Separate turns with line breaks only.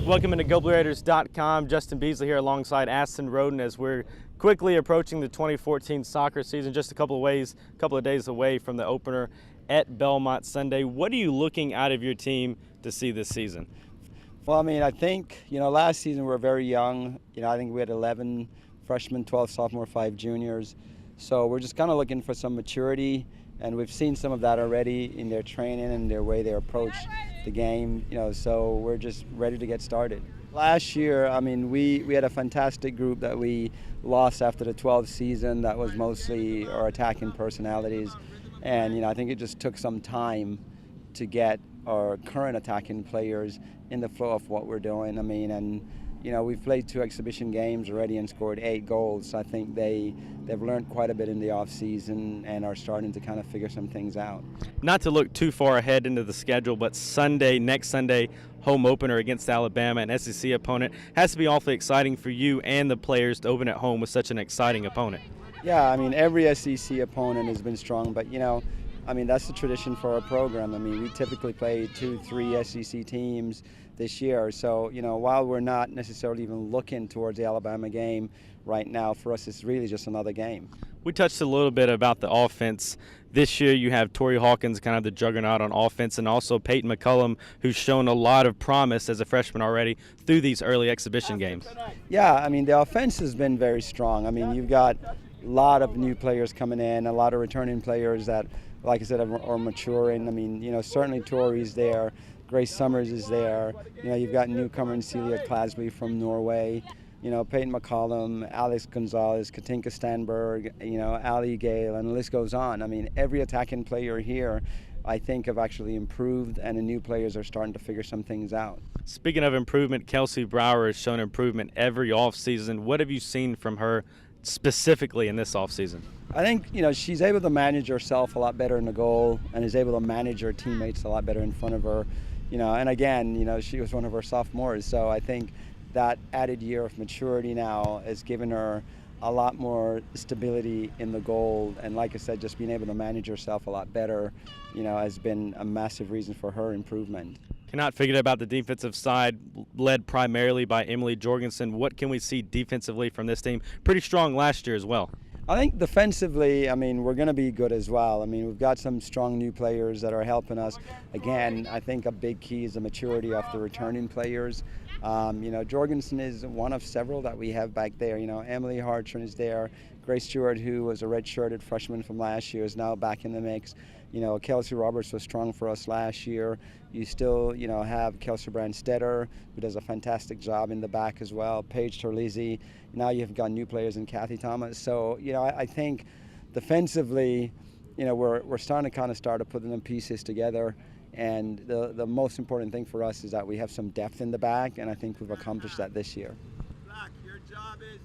Welcome into GoBlueRaiders.com. Justin Beasley here alongside Aston Rhoden as we're quickly approaching the 2014 soccer season, just a couple of days away from the opener at Belmont Sunday. What are you looking out of your team to see this season?
Well, I mean, I think, last season we were very young. I think we had 11 freshmen, 12 sophomore, 5 juniors. So we're just kind of looking for some maturity, and we've seen some of that already in their training and their way they approach the game, so we're just ready to get started. Last year, I mean, we had a fantastic group that we lost after the 12th season. That was mostly our attacking personalities, and I think it just took some time to get our current attacking players in the flow of what we're doing. I mean, and we've played 2 exhibition games already and scored 8 goals. So I think they've learned quite a bit in the off season and are starting to kind of figure some things out.
Not to look too far ahead into the schedule, but next Sunday, home opener against Alabama, an SEC opponent, has to be awfully exciting for you and the players to open at home with such an exciting opponent.
Yeah, I mean, every SEC opponent has been strong, but I mean, that's the tradition for our program. I mean, we typically play 2-3 SEC teams this year. So, while we're not necessarily even looking towards the Alabama game right now, for us it's really just another game.
We touched a little bit about the offense. This year you have Torrey Hawkins, kind of the juggernaut on offense, and also Peyton McCullum, who's shown a lot of promise as a freshman already through these early exhibition games.
Yeah, I mean, the offense has been very strong. I mean, you've got a lot of new players coming in, a lot of returning players that, like I said, are maturing. I mean, certainly Torrey's there. Grace Summers is there. You've got newcomer Celia Clasby from Norway. Peyton McCollum, Alex Gonzalez, Katinka Stanberg, Ali Gale, and the list goes on. I mean, every attacking player here, I think, have actually improved, and the new players are starting to figure some things out.
Speaking of improvement, Kelsey Brower has shown improvement every offseason. What have you seen from her specifically in this offseason?
I think, she's able to manage herself a lot better in the goal and is able to manage her teammates a lot better in front of her. And again, she was one of our sophomores, so I think that added year of maturity now has given her a lot more stability in the goal. And like I said, just being able to manage herself a lot better, has been a massive reason for her improvement.
Cannot forget about the defensive side, led primarily by Emily Jorgensen. What can we see defensively from this team? Pretty strong last year as well.
I think defensively, I mean, we're going to be good as well. I mean, we've got some strong new players that are helping us. Again, I think a big key is the maturity of the returning players. Jorgensen is one of several that we have back there. Emily Hartran is there. Grace Stewart, who was a redshirted freshman from last year, is now back in the mix. Kelsey Roberts was strong for us last year. You still, have Kelsey Brandstetter, who does a fantastic job in the back as well. Paige Terlizzi. Now you've got new players in Kathy Thomas. So, I think defensively, we're starting to start to put the pieces together. And the most important thing for us is that we have some depth in the back, and I think we've accomplished that this year.
Your job is